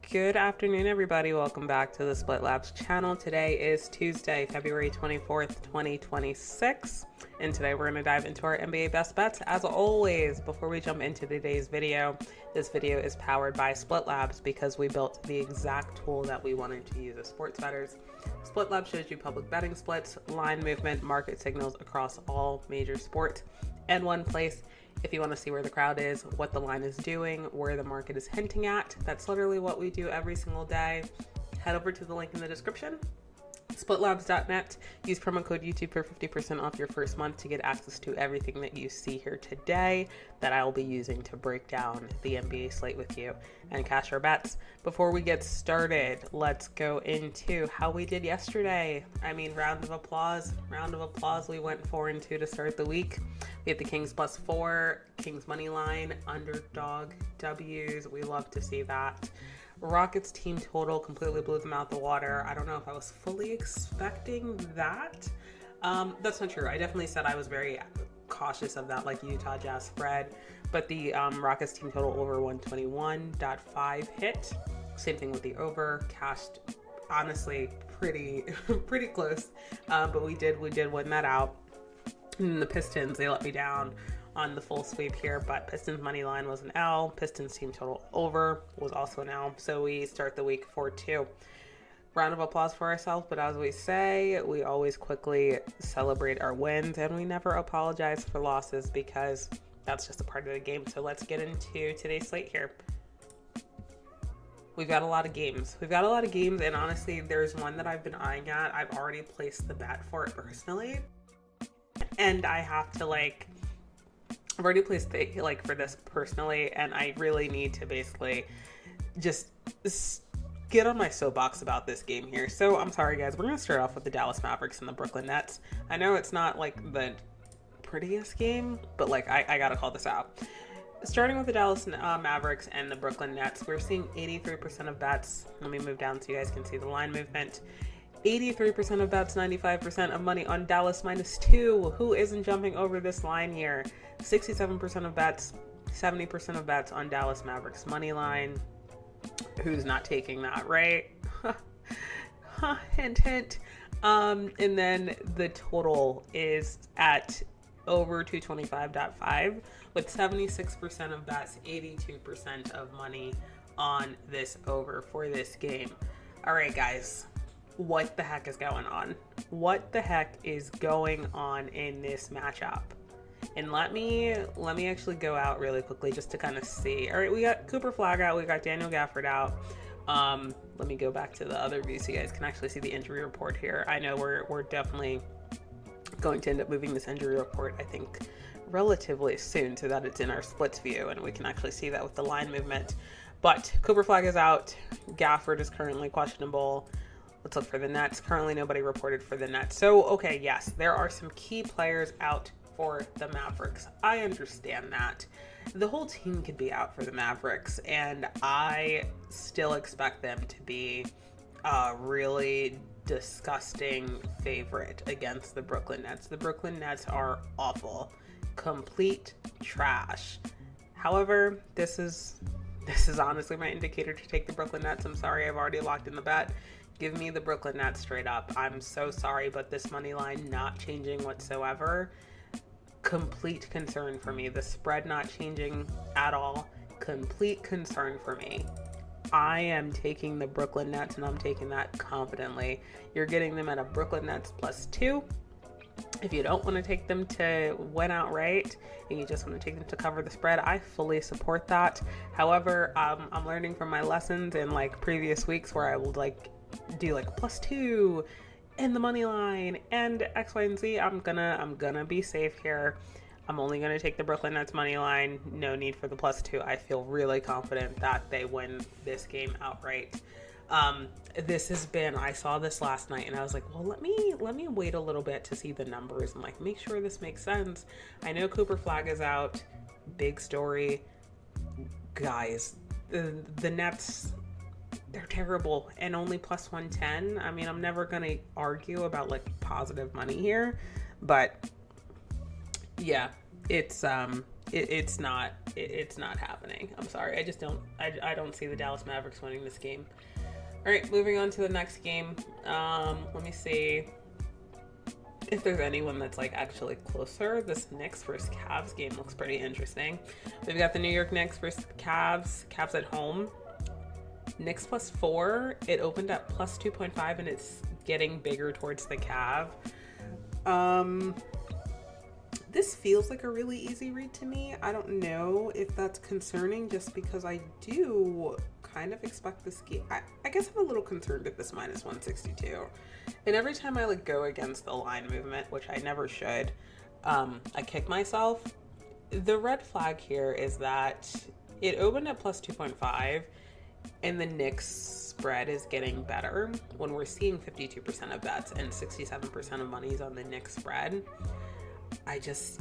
Good afternoon, everybody. Welcome back to the Split Labs channel. Today is Tuesday, February 24th, 2026. And today we're going to dive into our NBA best bets. As always, before we jump into today's video, this video is powered by Split Labs because we built the exact tool that we wanted to use as sports bettors. Split Labs shows you public betting splits, line movement, market signals across all major sports in one place. If you want to see where the crowd is, what the line is doing, where the market is hinting at, that's literally what we do every single day. Head over to the link in the description, splitlabs.net. Use promo code YouTube for 50% off your first month to get access to everything that you see here today that I will be using to break down the NBA slate with you and cash our bets. Before we get started, let's go into how we did yesterday. Round of applause. We went 4-2 to start the week. We had the Kings +4, Kings money line, underdog W's. We love to see that. Rockets team total completely blew them out the water. I don't know if I was fully expecting that. That's not true. I definitely said I was very cautious of that Utah Jazz spread, but the Rockets team total over 121.5 hit. Same thing with the over. Cashed honestly pretty close, but we did win that out. And the Pistons, they let me down on the full sweep here, but Pistons money line was an L. Pistons team total over was also an L. So we start the week 4-2. Round of applause for ourselves, but as we say, we always quickly celebrate our wins and we never apologize for losses because that's just a part of the game. So let's get into today's slate here. We've got a lot of games. And honestly, there's one that I've been eyeing at. I've already placed the bet for it personally. And I have to I've already placed the for this personally, and I really need to basically just get on my soapbox about this game here. So I'm sorry guys, we're gonna start off with the Dallas Mavericks and the Brooklyn Nets. I know it's not the prettiest game, but I gotta call this out. Starting with the Dallas Mavericks and the Brooklyn Nets, we're seeing 83% of bets. Let me move down so you guys can see the line movement. 83% of bets, 95% of money on Dallas -2. Who isn't jumping over this line here? 67% of bets, 70% of bets on Dallas Mavericks money line. Who's not taking that, right? Hint, hint. And then the total is at over 225.5 with 76% of bets, 82% of money on this over for this game. All right, guys. What the heck is going on? What the heck is going on in this matchup? And let me actually go out really quickly just to kind of see. All right, we got Cooper Flag out. We got Daniel Gafford out. Let me go back to the other view so you guys can actually see the injury report here. I know we're definitely going to end up moving this injury report, I think, relatively soon so that it's in our splits view and we can actually see that with the line movement. But Cooper Flag is out. Gafford is currently questionable. Let's look for the Nets. Currently, nobody reported for the Nets. So, okay, yes, there are some key players out for the Mavericks. I understand that. The whole team could be out for the Mavericks, and I still expect them to be a really disgusting favorite against the Brooklyn Nets. The Brooklyn Nets are awful. Complete trash. However, this is honestly my indicator to take the Brooklyn Nets. I'm sorry, I've already locked in the bet. Give me the Brooklyn Nets straight up. I'm so sorry, but this money line not changing whatsoever. Complete concern for me. The spread not changing at all. Complete concern for me. I am taking the Brooklyn Nets, and I'm taking that confidently. You're getting them at a Brooklyn Nets +2. If you don't want to take them to win outright and you just want to take them to cover the spread, I fully support that. However, I'm learning from my lessons in previous weeks where I will do +2 in the money line and X, Y, and Z. I'm gonna be safe here. I'm only gonna take the Brooklyn Nets money line. No need for the +2. I feel really confident that they win this game outright. I saw this last night and I was like, well, let me wait a little bit to see the numbers and make sure this makes sense. I know Cooper Flag is out. Big story. Guys, the Nets, they're terrible and only +110. I'm never gonna argue about positive money here, but yeah, it's not it's not happening. I'm sorry. I don't see the Dallas Mavericks winning this game. All right, moving on to the next game. Let me see if there's anyone that's like actually closer. This Knicks versus Cavs game looks pretty interesting. We've got the New York Knicks versus Cavs. Cavs at home. Knicks +4. It opened at +2.5, and it's getting bigger towards the Cav. This feels like a really easy read to me. I don't know if that's concerning, just because I do kind of expect this game. I guess I'm a little concerned at this -162. And every time I like go against the line movement, which I never should, I kick myself. The red flag here is that it opened at +2.5, and the Knicks spread is getting better when we're seeing 52% of bets and 67% of money's on the Knicks spread.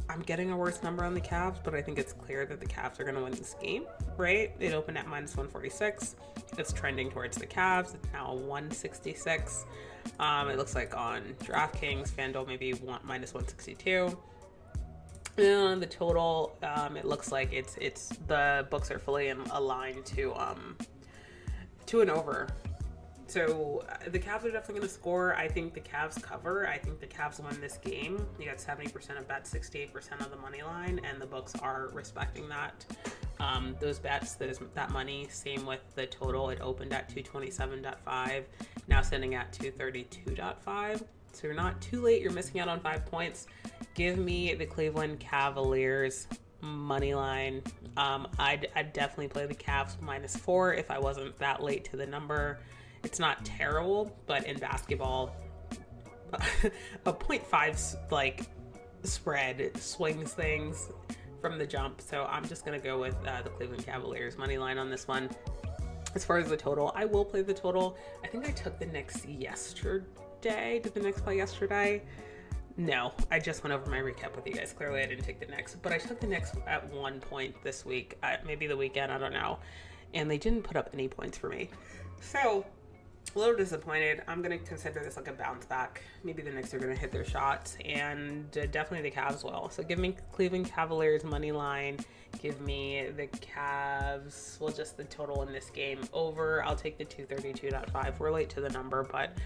I'm getting a worse number on the Cavs, but I think it's clear that the Cavs are going to win this game, right? It opened at -146. It's trending towards the Cavs. It's now 166. It looks like on DraftKings, FanDuel maybe -162. And on the total, it looks like it's the books are fully aligned to an over. So the Cavs are definitely going to score. I think the Cavs cover. I think the Cavs win this game. You got 70% of bets, 68% of the money line, and the books are respecting that. Those bets, that money, same with the total. It opened at 227.5, now sitting at 232.5. So you're not too late. You're missing out on 5 points. Give me the Cleveland Cavaliers money line. I'd definitely play the Cavs -4 if I wasn't that late to the number. It's not terrible, but in basketball, a 0.5 like spread swings things from the jump. So I'm just gonna go with the Cleveland Cavaliers money line on this one. As far as the total, I will play the total. I think I took the Knicks yesterday. Did the Knicks play yesterday? No, I just went over my recap with you guys. Clearly I didn't take the Knicks, but I took the Knicks at one point this week, maybe the weekend, I don't know. And they didn't put up any points for me. So a little disappointed. I'm going to consider this like a bounce back. Maybe the Knicks are going to hit their shots, and definitely the Cavs will. So give me Cleveland Cavaliers money line. Give me the Cavs, well, just the total in this game over. I'll take the 232.5. We're late to the number, but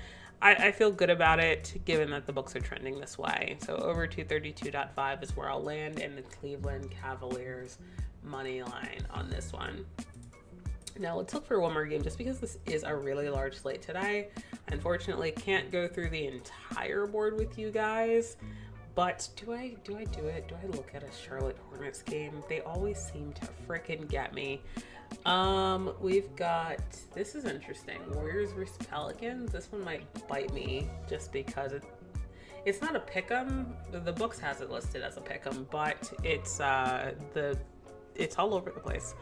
I feel good about it given that the books are trending this way. So over 232.5 is where I'll land in the Cleveland Cavaliers money line on this one. Now let's look for one more game, just because this is a really large slate today. Unfortunately, can't go through the entire board with you guys, but do I do it? Do I look at a Charlotte Hornets game? They always seem to frickin' get me. We've got, this is interesting, Warriors versus Pelicans. This one might bite me just because it's not a pick'em. The books has it listed as a pick'em, but it's all over the place.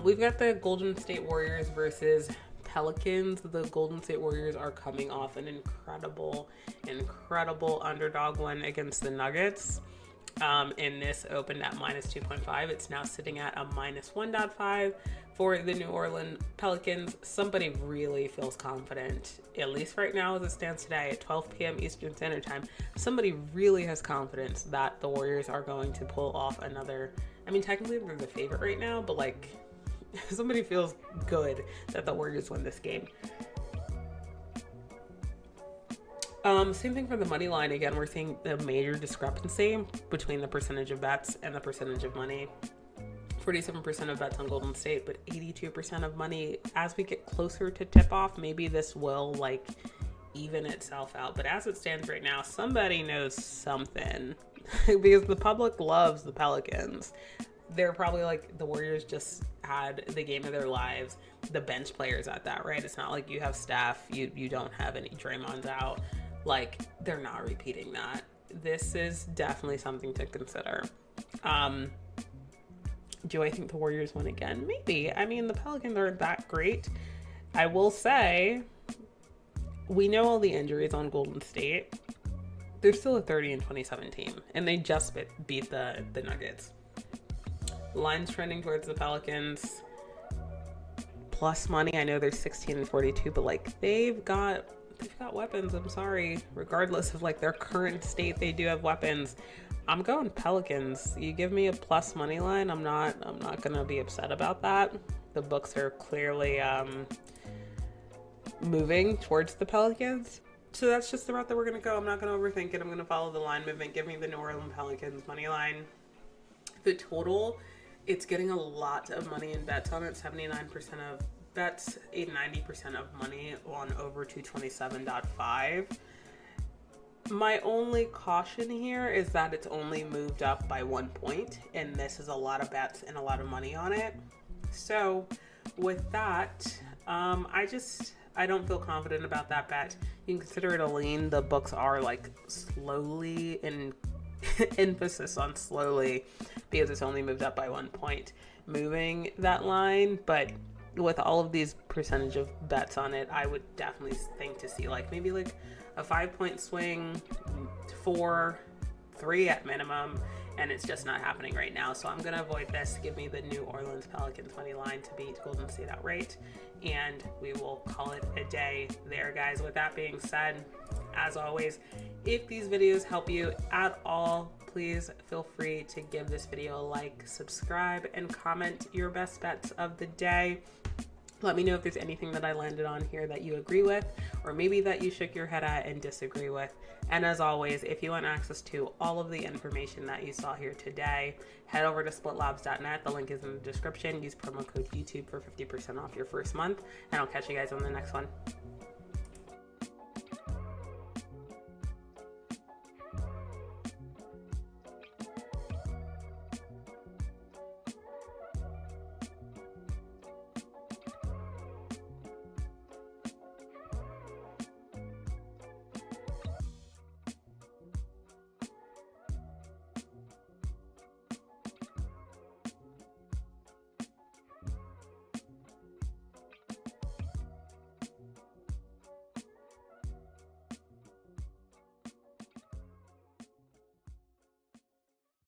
We've got the Golden State Warriors versus Pelicans. The Golden State Warriors are coming off an incredible underdog win against the Nuggets. And this opened at -2.5. It's now sitting at a -1.5 for the New Orleans Pelicans. Somebody really feels confident, at least right now as it stands today at 12 p.m. Eastern Standard Time. Somebody really has confidence that the Warriors are going to pull off another. I mean, technically they're the favorite right now, but like somebody feels good that the Warriors win this game. Same thing for the money line. Again, we're seeing a major discrepancy between the percentage of bets and the percentage of money. 47% of bets on Golden State, but 82% of money. As we get closer to tip off, maybe this will like even itself out. But as it stands right now, somebody knows something because the public loves the Pelicans. They're probably like, the Warriors just had the game of their lives. The bench players at that, right? It's not like you have Steph, you don't have any Draymond's out. Like, they're not repeating that. This is definitely something to consider. Do I think the Warriors win again? Maybe. I mean, the Pelicans aren't that great. I will say, we know all the injuries on Golden State. They're still a 30-27 team, and they just beat the Nuggets. Line's trending towards the Pelicans. Plus money, I know they're 16-42, but like they've got weapons. I'm sorry. Regardless of like their current state, they do have weapons. I'm going Pelicans. You give me a plus money line, I'm not gonna be upset about that. The books are clearly moving towards the Pelicans. So that's just the route that we're gonna go. I'm not gonna overthink it. I'm gonna follow the line movement. Give me the New Orleans Pelicans money line. The total, it's getting a lot of money in bets on it. 79% of bets, 90% of money on over 227.5. My only caution here is that it's only moved up by 1 point, and this is a lot of bets and a lot of money on it. So with that, I don't feel confident about that bet. You can consider it a lean. The books are like slowly, and emphasis on slowly, because it's only moved up by 1 point, moving that line. But with all of these percentage of bets on it, I would definitely think to see like maybe like a 5-point swing, 4, 3 at minimum, and it's just not happening right now. So I'm gonna avoid this. Give me the New Orleans Pelicans money line to beat Golden State outright, and we will call it a day there, guys. With that being said, as always, if these videos help you at all, please feel free to give this video a like, subscribe, and comment your best bets of the day. Let me know if there's anything that I landed on here that you agree with, or maybe that you shook your head at and disagree with. And as always, if you want access to all of the information that you saw here today, head over to splitlabs.net. The link is in the description. Use promo code YouTube for 50% off your first month, and I'll catch you guys on the next one.